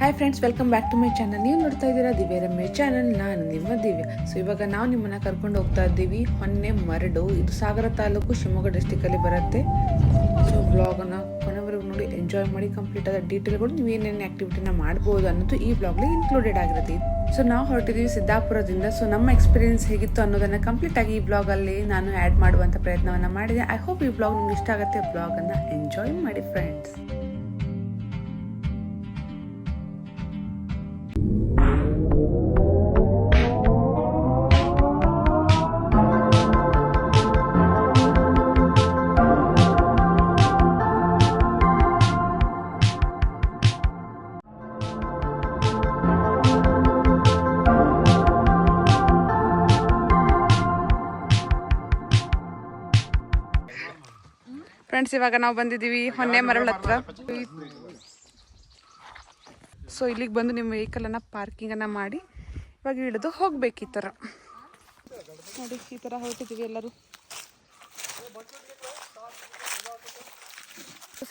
Hi friends, welcome back to my channel. ನೀವು ನೋಡ್ತಾ ಇದ್ದೀರಾ ದಿವ್ಯ ರಮೇಶ್ ಚಾನಲ್. ನಾನು ನಿಮ್ಮ ದಿವ್ಯ. ಸೊ ಇವಾಗ ನಾವು ನಿಮ್ಮನ್ನು ಕರ್ಕೊಂಡು ಹೋಗ್ತಾ ಇದ್ದೀವಿ ಹೊನ್ನೆಮರಡು. ಇದು ಸಾಗರ ತಾಲೂಕು, ಶಿವಮೊಗ್ಗ ಡಿಸ್ಟಿಕಲ್ಲಿ ಬರುತ್ತೆ. ಸೊ ಬ್ಲಾಗನ್ನು ಕೊನೆವರೆಗೂ ನೋಡಿ, ಎಂಜಾಯ್ ಮಾಡಿ. ಕಂಪ್ಲೀಟ್ ಆದ ಡೀಟೇಲ್ಗಳು ನೀವು ಏನೇನು ಆ್ಯಕ್ಟಿವಿಟಿನ ಮಾಡ್ಬೋದು ಅನ್ನೋದು ಈ ಬ್ಲಾಗ್ಲಿ ಇನ್ಕ್ಲೂಡೆಡ್ ಆಗಿರುತ್ತೆ. ಸೊ ನಾವು ಹೊರಟಿದ್ದೀವಿ ಸಿದ್ದಾಪುರದಿಂದ. ಸೊ ನಮ್ಮ ಎಕ್ಸ್ಪೀರಿಯನ್ಸ್ ಹೇಗಿತ್ತು ಅನ್ನೋದನ್ನು ಕಂಪ್ಲೀಟ್ ಆಗಿ ಈ ಬ್ಲಾಗಲ್ಲಿ ನಾನು ಆ್ಯಡ್ ಮಾಡುವಂಥ ಪ್ರಯತ್ನವನ್ನು ಮಾಡಿದೆ. ಐ ಹೋಪ್ ಈ ಬ್ಲಾಗ್ ನಿಮ್ಗೆ ಇಷ್ಟ ಆಗುತ್ತೆ. ಬ್ಲಾಗನ್ನು ಎಂಜಾಯ್ ಮಾಡಿ ಫ್ರೆಂಡ್ಸ್. ಫ್ರೆಂಡ್ಸ್, ಇವಾಗ ನಾವು ಬಂದಿದ್ದೀವಿ ಹೊನ್ನೆಮರಳು ಹತ್ರ. ಸೊ ಇಲ್ಲಿಗೆ ಬಂದು ನಿಮ್ಮ ವೆಹಿಕಲನ್ನು ಪಾರ್ಕಿಂಗನ್ನು ಮಾಡಿ ಇವಾಗ ಇಳಿದು ಹೋಗ್ಬೇಕು. ಈ ಥರ ನೋಡಿ, ಈ ಥರ ಹೊರಟಿದ್ದೀವಿ ಎಲ್ಲರೂ.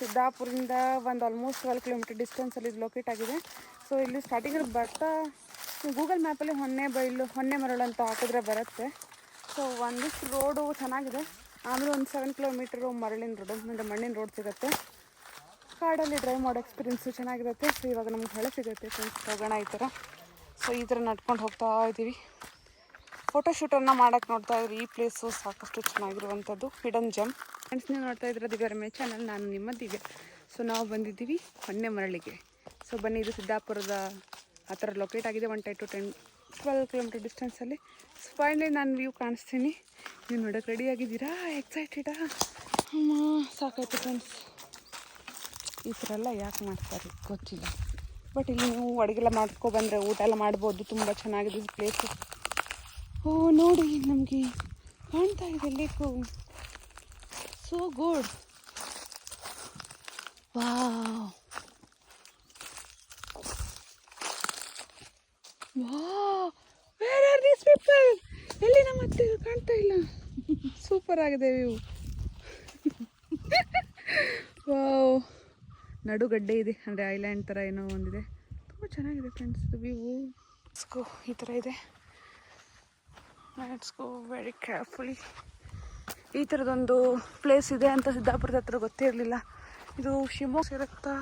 ಸಿದ್ದಾಪುರದಿಂದ ಒಂದು ಆಲ್ಮೋಸ್ಟ್ 12 ಕಿಲೋಮೀಟರ್ ಡಿಸ್ಟೆನ್ಸಲ್ಲಿ ಇದು ಲೊಕೇಟ್ ಆಗಿದೆ. ಸೊ ಇಲ್ಲಿ ಸ್ಟಾರ್ಟಿಂಗಲ್ಲಿ ಬರ್ತಾ ಗೂಗಲ್ ಮ್ಯಾಪಲ್ಲಿ ಹೊನ್ನೆಮರಳು ಅಂತ ಹಾಕಿದ್ರೆ ಬರುತ್ತೆ. ಸೊ ಒಂದಿಷ್ಟು ರೋಡು ಚೆನ್ನಾಗಿದೆ. ಆಮೇಲೆ ಒಂದು 7 ಕಿಲೋಮೀಟರು ಮರಳಿನ ರೋಡು, ಅಂದರೆ ಮಣ್ಣಿನ ರೋಡ್ ಸಿಗುತ್ತೆ. ಕಾಡಲ್ಲಿ ಡ್ರೈವ್ ಮಾಡೋ ಎಕ್ಸ್ಪೀರಿಯೆನ್ಸು ಚೆನ್ನಾಗಿರುತ್ತೆ. ಸೊ ಇವಾಗ ನಮ್ಗೆ ಹೊಳೆ ಸಿಗುತ್ತೆ ಫ್ರೆಂಡ್ಸ್, ಹೋಗೋಣ ಈ ಥರ. ಸೊ ಈ ಥರ ನಡ್ಕೊಂಡು ಹೋಗ್ತಾ ಇದ್ದೀವಿ. ಫೋಟೋಶೂಟನ್ನು ಮಾಡೋಕ್ಕೆ ನೋಡ್ತಾ ಇದ್ರಿ. ಈ ಪ್ಲೇಸು ಸಾಕಷ್ಟು ಚೆನ್ನಾಗಿರುವಂಥದ್ದು, ಹಿಡನ್ ಜೆಮ್. ಫ್ರೆಂಡ್ಸ್, ನೀವು ನೋಡ್ತಾ ಇದ್ದೀರಾ ದಿವ್ಯ ರಮೇಶ್ ಚಾನಲ್. ನಾನು ನಿಮ್ಮ ದಿವ್ಯ. ಸೊ ನಾವು ಬಂದಿದ್ದೀವಿ ಹೊನ್ನೆಮರಳಿಗೆ. ಸೊ ಬನ್ನಿ, ಇದು ಸಿದ್ದಾಪುರದ ಆ ಥರ ಲೊಕೇಟ್ ಆಗಿದೆ. 12 ಕಿಲೋಮೀಟರ್ ಡಿಸ್ಟೆನ್ಸಲ್ಲಿ. ಸೊ ಫೈನಲಿ ನಾನು ವ್ಯೂ ಕಾಣಿಸ್ತೀನಿ. ನೀವು ನೋಡೋಕೆ ರೆಡಿ ಆಗಿದ್ದೀರಾ? ಎಕ್ಸೈಟೆಡಾ? ಸಾಕಾಯ್ತು ಫ್ರೆಂಡ್ಸ್. ಈ ಥರ ಎಲ್ಲ ಯಾಕೆ ಮಾಡ್ತಾರೆ ಗೊತ್ತಿಲ್ಲ. ಬಟ್ ಇಲ್ಲಿ ನೀವು ಅಡುಗೆಲ್ಲ ಮಾಡ್ಕೊಬಂದರೆ ಊಟ ಎಲ್ಲ ಮಾಡ್ಬೋದು. ತುಂಬ ಚೆನ್ನಾಗಿದೆ ಪ್ಲೇಸು. ಓ ನೋಡಿ, ನಮಗೆ ಕಾಣ್ತಾ ಇದೆ lake. So good. Wow wow, where are these people? ಎಲ್ಲಿ ನಮ್ಮ ಅತ್ತೆ ಕಾಣ್ತಾ ಇಲ್ಲ. ಸೂಪರ್ ಆಗಿದೆ ವ್ಯೂ. ವಾವ್, ನಡುಗಡ್ಡೆ ಇದೆ, ಅಂದರೆ ಐಲ್ಯಾಂಡ್ ಥರ ಏನೋ ಒಂದಿದೆ. ತುಂಬ ಚೆನ್ನಾಗಿದೆ ಫ್ರೆಂಡ್ಸ್ ವ್ಯೂ. ಈ ಥರ ಇದೆ. Let's go very carefully. ಈ ಥರದೊಂದು ಪ್ಲೇಸ್ ಇದೆ ಅಂತ ಸಿದ್ದಾಪುರದ ಹತ್ರ ಗೊತ್ತಿರಲಿಲ್ಲ. ಇದು ಶಿವಮೊಗ್ಗ ಸೇರುತ್ತಾ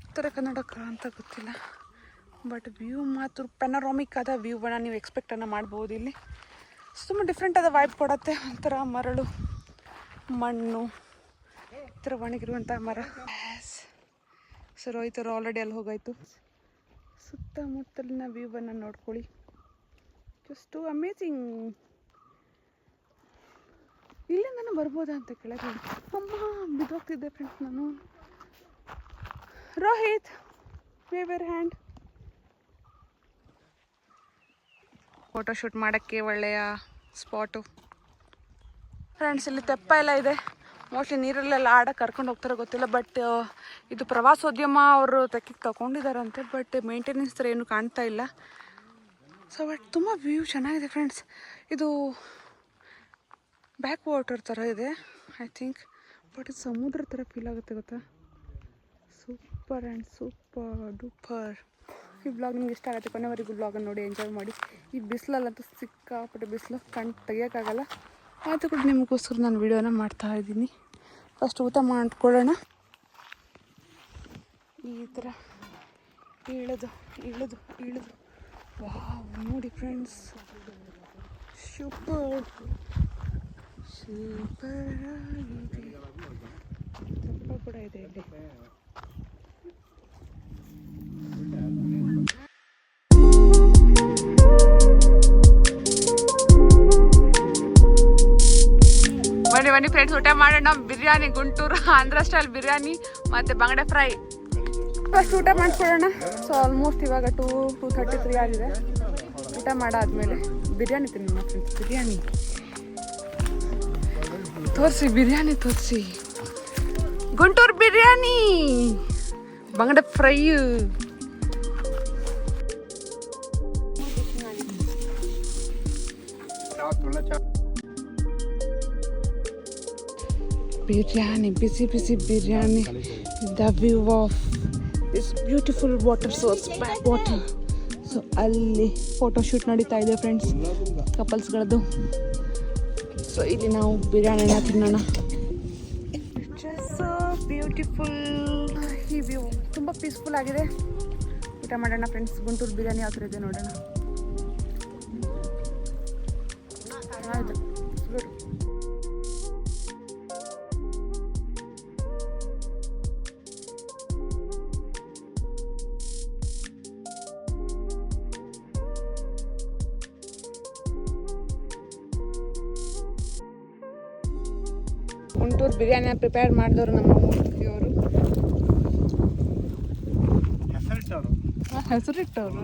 ಉತ್ತರ ಕರ್ನಾಟಕ ಅಂತ ಗೊತ್ತಿಲ್ಲ. ಬಟ್ ವ್ಯೂ ಮಾತ್ರ ಪೆನರಾಮಿಕ್ ಆದ ವ್ಯೂವನ್ನು ನೀವು ಎಕ್ಸ್ಪೆಕ್ಟನ್ನು ಮಾಡ್ಬೋದು ಇಲ್ಲಿ. ತುಂಬ ಡಿಫ್ರೆಂಟ್ ಆದ ವೈಬ್ ಕೊಡುತ್ತೆ. ಒಂಥರ ಮರಳು, ಮಣ್ಣು, ಈ ಥರ ಒಣಗಿರುವಂಥ ಮರ. ಸೊ ರೋಹಿತರು ಆಲ್ರೆಡಿ ಅಲ್ಲಿ ಹೋಗಾಯಿತು. ಸುತ್ತಮುತ್ತಲಿನ ವ್ಯೂವನ್ನು ನೋಡ್ಕೊಳ್ಳಿ. Just amazing. ಇಲ್ಲಿಂದನೂ ಬರ್ಬೋದಾ ಅಂತ ಕೆಳಗೆ. ಅಮ್ಮ, ಬಿದ್ದೋಗ್ತಿದ್ದೆ ಫ್ರೆಂಡ್ಸ್ ನಾನು. Rohit, wave hand. ಫೋಟೋಶೂಟ್ ಮಾಡೋಕ್ಕೆ ಒಳ್ಳೆಯ ಸ್ಪಾಟು ಫ್ರೆಂಡ್ಸ್. ಇಲ್ಲಿ ತೆಪ್ಪ ಎಲ್ಲ ಇದೆ. ಮೋಸ್ಟ್ಲಿ ನೀರಲ್ಲೆಲ್ಲ ಆಡಕ್ಕೆ ಕರ್ಕೊಂಡು ಹೋಗ್ತಾರೆ ಗೊತ್ತಿಲ್ಲ. ಬಟ್ ಇದು ಪ್ರವಾಸೋದ್ಯಮ ಅವರು ತೆಕ್ಕಿಗೆ ತಗೊಂಡಿದ್ದಾರಂತೆ. ಬಟ್ ಮೇಂಟೆನೆನ್ಸ್ ಥರ ಏನು ಕಾಣ್ತಾ ಇಲ್ಲ. ಸೊ ಬಟ್ ತುಂಬ ವ್ಯೂ ಚೆನ್ನಾಗಿದೆ ಫ್ರೆಂಡ್ಸ್. ಇದು ಬ್ಯಾಕ್ ವಾಟರ್ ಥರ ಇದೆ ಐ ಥಿಂಕ್. ಬಟ್ ಇದು ಸಮುದ್ರ ಥರ ಫೀಲ್ ಆಗುತ್ತೆ ಗೊತ್ತಾ. Super and super duper. ಈ ಬ್ಲಾಗ್ ನಿಮ್ಗೆ ಇಷ್ಟ ಆಗುತ್ತೆ. ಕೊನೆವರೆಗೂ ಬ್ಲಾಗನ್ನು ನೋಡಿ ಎಂಜಾಯ್ ಮಾಡಿ. ಈ ಬಿಸಿಲಲ್ಲಂತೂ ಸಿಕ್ಕಾಪಟ್ಟೆ ಬಿಸಿಲು, ಕಣ್ಣು ತೆಗಿಯೋಕ್ಕಾಗಲ್ಲ. ಆದರೂ ಕೂಡ ನಿಮಗೋಸ್ಕರ ನಾನು ವೀಡಿಯೋನ ಮಾಡ್ತಾ ಇದ್ದೀನಿ. ಫಸ್ಟ್ ಊಟ ಮಾಡ್ಕೊಳ್ಳೋಣ. ಈ ಥರ ಇಳಿದು ಇಳಿದು ಇಳಿದು ವಾವ್, ನೋಡಿ ಫ್ರೆಂಡ್ಸ್, ಸೂಪರ್ ಸೂಪರ್ ಆಗಿದೆ. ತೆಪ್ಪ ಕೂಡ ಇದೆ ಇಲ್ಲಿ. ಬನ್ನಿ ಫ್ರೆಂಡ್ಸ್, ಊಟ ಮಾಡೋಣ. ಬಿರಿಯಾನಿ, ಗುಂಟೂರು ಆಂಧ್ರ ಸ್ಟೈಲ್ ಬಿರಿಯಾನಿ ಮತ್ತು ಬಂಗಡೆ ಫ್ರೈ. ಫಸ್ಟ್ ಊಟ ಮಾಡ್ಕೊಳ್ಳೋಣ. ಸೊ ಆಲ್ಮೋಸ್ಟ್ ಇವಾಗ 2:33 ಆಗಿದೆ. ಊಟ ಮಾಡಾದ್ಮೇಲೆ ಬಿರಿಯಾನಿ ತಿನ್ನೋಣ ಫ್ರೆಂಡ್ಸ್. ಬಿರಿಯಾನಿ ತೋರಿಸಿ, ಬಿರಿಯಾನಿ ತೋರಿಸಿ. ಗುಂಟೂರು ಬಿರಿಯಾನಿ, ಬಂಗಡೆ fry. biryani, busy biryani, the view of this beautiful water source back water. So ಅಲ್ಲಿ ಫೋಟೋಶೂಟ್ ನಡೀತಾ ಇದೆ ಫ್ರೆಂಡ್ಸ್, ಕಪಲ್ಸ್ಗಳದ್ದು. ಸೊ ಇಲ್ಲಿ ನಾವು ಬಿರಿಯಾನಿನ ತಿನ್ನೋಣ. ಸೊ ಬ್ಯೂಟಿಫುಲ್ ಈ ವ್ಯೂ ತುಂಬ ಪೀಸ್ಫುಲ್ ಆಗಿದೆ. ಊಟ ಮಾಡೋಣ ಫ್ರೆಂಡ್ಸ್. ಗುಂಟೂರು ಬಿರಿಯಾನಿ ಯಾವ ಥರ ಇದೆ ನೋಡೋಣ. ಆಯಿತು ಗುಡ್. ಗುಂಟೂರು ಬಿರಿಯಾನಿ ಪ್ರಿಪೇರ್ ಮಾಡಿದವರು ನಮ್ಮ ಮೂರ್ತಿಯವರು, ಹೆಸರಿಟ್ಟವರು.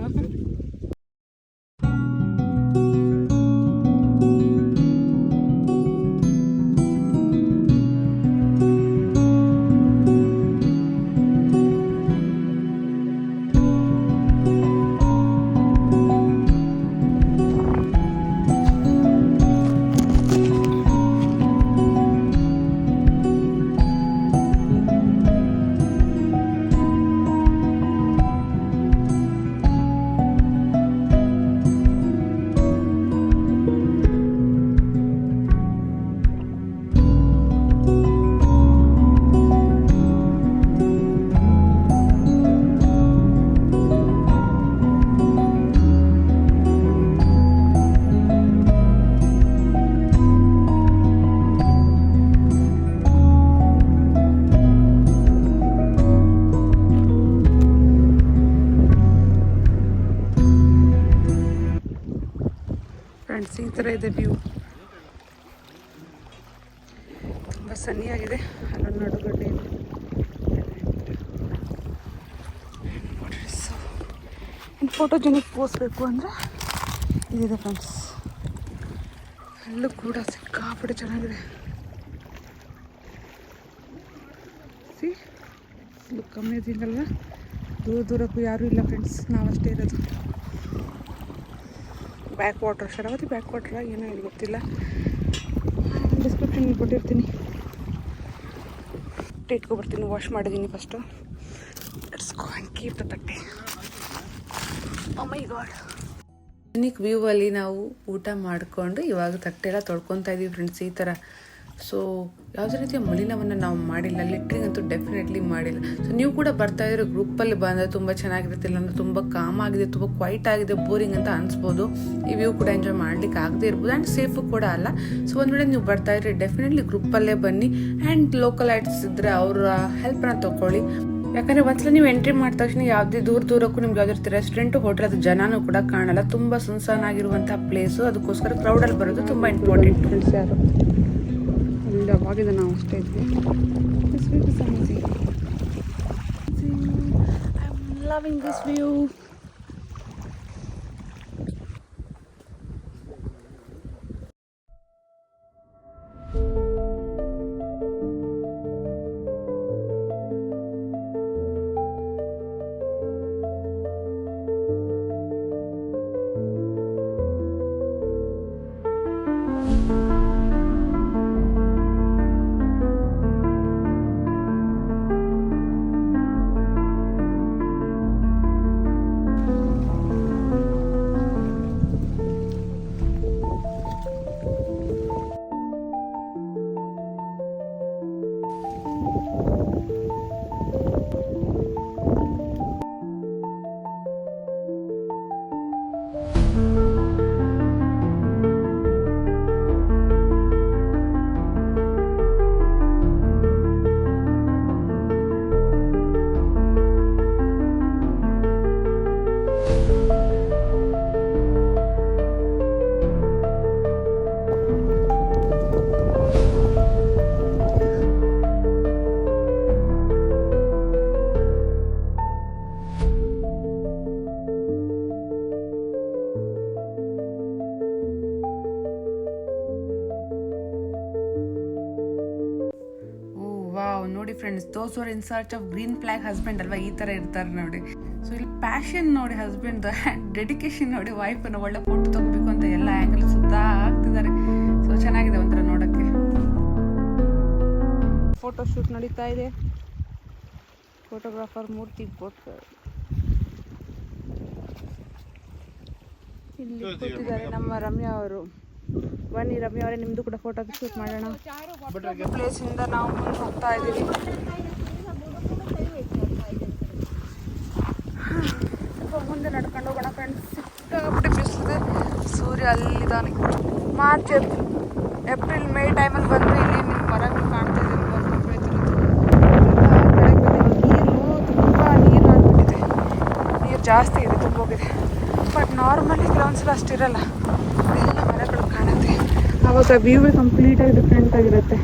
ಫ್ರೆಂಡ್ಸ್ ಈ ಥರ ಇದೆ ವ್ಯೂ, ತುಂಬ ಸನ್ನಿಯಾಗಿದೆ. ಅಲ್ಲೊಂದು ನಡುಗಡ್ಡೆ ಇದೆ. ಫೋಟೋಜೆನಿಕ್ ಪೋಸ್ ಬೇಕು ಅಂದರೆ ಇದಿದೆ ಫ್ರೆಂಡ್ಸ್. ಅಲ್ಲೂ ಕೂಡ ಸಿಕ್ಕಾಪಟ್ಟೆ ಚೆನ್ನಾಗಿದೆ. ಸಿ ಲುಕ್ ಅಮೇಜಿಂಗ್ ಅಲ್ವಾ? ದೂರ ದೂರಕ್ಕೂ ಯಾರೂ ಇಲ್ಲ ಫ್ರೆಂಡ್ಸ್, ನಾವಷ್ಟೇ ಇರೋದು. Back water, Sharavathi back water ಏನೋ ಹೇಳಿ ಗೊತ್ತಿಲ್ಲ, ಡಿಸ್ಕ್ರಿಪ್ಷನ್ ಕೊಟ್ಟಿರ್ತೀನಿ. ಇಟ್ಕೊಬರ್ತೀನಿ, ವಾಶ್ ಮಾಡಿದ್ದೀನಿ first. Let's go and keep the ತಟ್ಟೆ. Oh my god. Unique view ಅಲ್ಲಿ ನಾವು ಊಟ ಮಾಡಿಕೊಂಡು ಇವಾಗ ತಟ್ಟೆ ಎಲ್ಲ ತೊಳ್ಕೊತಾ ಇದ್ದೀವಿ ಫ್ರೆಂಡ್ಸ್ ಈ ಥರ. ಸೊ ಯಾವುದೇ ರೀತಿಯ ಮಲಿನವನ್ನು ನಾವು ಮಾಡಿಲ್ಲ, ಲಿಟ್ರಿಂಗ್ ಅಂತೂ ಡೆಫಿನೆಟ್ಲಿ ಮಾಡಿಲ್ಲ. ಸೊ ನೀವು ಕೂಡ ಬರ್ತಾ ಇದ್ರೆ ಗ್ರೂಪಲ್ಲಿ ಬಂದರೆ ತುಂಬ ಚೆನ್ನಾಗಿರುತ್ತೆ. ಇಲ್ಲಾಂದರೆ ತುಂಬ ಕಾಮ್ ಆಗಿದೆ, ತುಂಬ ಕ್ವೈಟ್ ಆಗಿದೆ, ಬೋರಿಂಗ್ ಅಂತ ಅನಿಸ್ಬೋದು. ಈ ವ್ಯೂ ಕೂಡ ಎಂಜಾಯ್ ಮಾಡ್ಲಿಕ್ಕೆ ಆಗದೆ ಇರ್ಬೋದು ಆ್ಯಂಡ್ ಸೇಫು ಕೂಡ ಅಲ್ಲ. ಸೊ ಒಂದು ವೇಳೆ ನೀವು ಬರ್ತಾ ಇದ್ರೆ ಡೆಫಿನೆಟ್ಲಿ ಗ್ರೂಪಲ್ಲೇ ಬನ್ನಿ ಆ್ಯಂಡ್ ಲೋಕಲ್ ಐಟ್ಸ್ ಇದ್ದರೆ ಅವರ ಹೆಲ್ಪ್ನ ತೊಗೊಳ್ಳಿ. ಯಾಕಂದರೆ ಒಂದ್ಸಲ ನೀವು ಎಂಟ್ರಿ ಮಾಡಿದ ತಕ್ಷಣ ಯಾವುದೇ ದೂರಕ್ಕೂ ನಿಮ್ಗೆ ಯಾವುದೇ ರೀತಿ ರೆಸ್ಟೋರೆಂಟು ಹೋಟೆಲ್ ಅದು ಜನನೂ ಕೂಡ ಕಾಣಲ್ಲ. ತುಂಬ ಸುನ್ಸಾನಾಗಿರುವಂಥ ಪ್ಲೇಸು, ಅದಕ್ಕೋಸ್ಕರ ಕ್ರೌಡಲ್ಲಿ ಬರೋದು ತುಂಬ ಇಂಪಾರ್ಟೆಂಟ್ ಫ್ರೆಂಡ್ಸ್. ಯಾರು ಅಲ್ಲಿ ಅವಾಗಿದ ನಾವು ಅಷ್ಟೇ ಇದ್ವಿ. I am loving this view. ನೋಡಿ friends, those are in search of green flag husband ಅಲ್ವಾ, ಈ ಥರ ಇರ್ತಾರೆ ನೋಡಿ. ಸೊ ಇಲ್ಲಿ ಪ್ಯಾಷನ್ ನೋಡಿ ಹಸ್ಬೆಂಡ್, ಡೆಡಿಕೇಶನ್ ನೋಡಿ ವೈಫನ್ನು ಒಳ್ಳೆ ಫೋಟೋ ತಗೋಬೇಕು ಅಂತ ಎಲ್ಲ ಆ್ಯಂಗಲ್ ಸುತ್ತಾ ಆಗ್ತಿದ್ದಾರೆ. ಸೊ ಚೆನ್ನಾಗಿದೆ ಒಂಥರ ನೋಡೋಕ್ಕೆ. ಫೋಟೋ ಶೂಟ್ ನಡೀತಾ ಇದೆ. ಫೋಟೋಗ್ರಾಫರ್ ಮೂರ್ತಿ ಬೋಟ್ಕರ್. ಇಲ್ಲಿ ಕೂತಿದ್ದಾರೆ ನಮ್ಮ ರಮ್ಯಾ ಅವರು. ಬನ್ನಿ ರಮ್ಯಾ ಅವರೇ, ನಿಮ್ಮದು ಕೂಡ ಫೋಟೋ ಶೂಟ್ ಮಾಡೋಣ. ಪ್ಲೇಸಿಂದ ನಾವು ಮುಂದೆ ಹೋಗ್ತಾ ಇದ್ದೀವಿ. ಮುಂದೆ ನಡ್ಕೊಂಡು ಹೋಗೋಣ ಫ್ರೆಂಡ್ಸ್. ಸಿಕ್ಕಾಪಟ್ಟೆ ಬಿಸಿಲಿದೆ, ಸೂರ್ಯ ಅಲ್ಲಿದ್ದಾನೆ. ಮಾರ್ಚ್ ಏಪ್ರಿಲ್ ಮೇ ಟೈಮಲ್ಲಿ ಬಂದರೆ ಇಲ್ಲಿ ನಿಮ್ಮ ಮರಗಳು ಕಾಣ್ತಾ ಇದೆ, ಮರಗಳು ಬೆಳೆದಿರೋದು. ನೀರು ಆಗ್ಬಿಟ್ಟಿದೆ, ನೀರು ಜಾಸ್ತಿ ಇದೆ, ತುಂಬೋಗಿದೆ. ಬಟ್ ನಾರ್ಮಲಿ ಕೆಲವೊಂದ್ಸಲ ಅಷ್ಟಿರಲ್ಲ, ಎಲ್ಲ ಮರಗಳು ಕಾಣುತ್ತೆ. ಆವಾಗ ವ್ಯೂವೇ ಕಂಪ್ಲೀಟಾಗಿ ಡಿಫ್ರೆಂಟ್ ಆಗಿರುತ್ತೆ.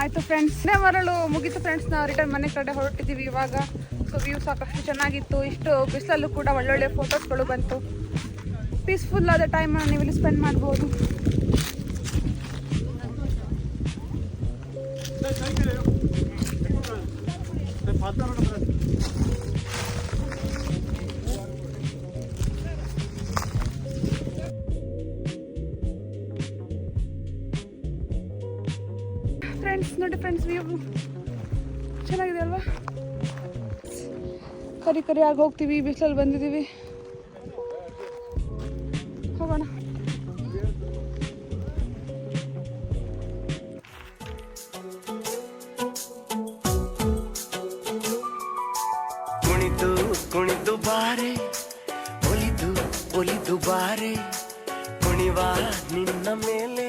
ಆಯಿತು ಫ್ರೆಂಡ್ಸ್, ಮರಳು ಮುಗೀತು ಫ್ರೆಂಡ್ಸ್. ನಾವು ರಿಟರ್ನ್ ಮನೆ ಕಡೆ ಹೊರಟಿದ್ದೀವಿ ಇವಾಗ. ಸೊ ವ್ಯೂ ಸಾಕಷ್ಟು ಚೆನ್ನಾಗಿತ್ತು. ಇಷ್ಟು ಬಿಸಿಲಲ್ಲೂ ಕೂಡ ಒಳ್ಳೊಳ್ಳೆ ಫೋಟೋಸ್ಗಳು ಬಂತು. ಪೀಸ್ಫುಲ್ ಆದ ಟೈಮನ್ನು ನೀವು ಇಲ್ಲಿ ಸ್ಪೆಂಡ್ ಮಾಡ್ಬೋದು. ಫ್ರೆಂಡ್ಸ್ ನೋಡಿ ಫ್ರೆಂಡ್ಸ್, ವ್ಯೂ ಚೆನ್ನಾಗಿದೆ ಅಲ್ವಾ? ಕರಿ ಕರಿ ಆಗಿ ಹೋಗ್ತೀವಿ, ಬಿಸಿಲಲ್ಲಿ ಬಂದಿದ್ದೀವಿ. ಹೋಗೋಣ. ಕುಣಿದು ಕುಣಿದು ಬಾರೆ, ಒಲಿದು ಒಲಿದು ಬಾರೆ, ಕುಣಿವ ನಿನ್ನ ಮೇಲೆ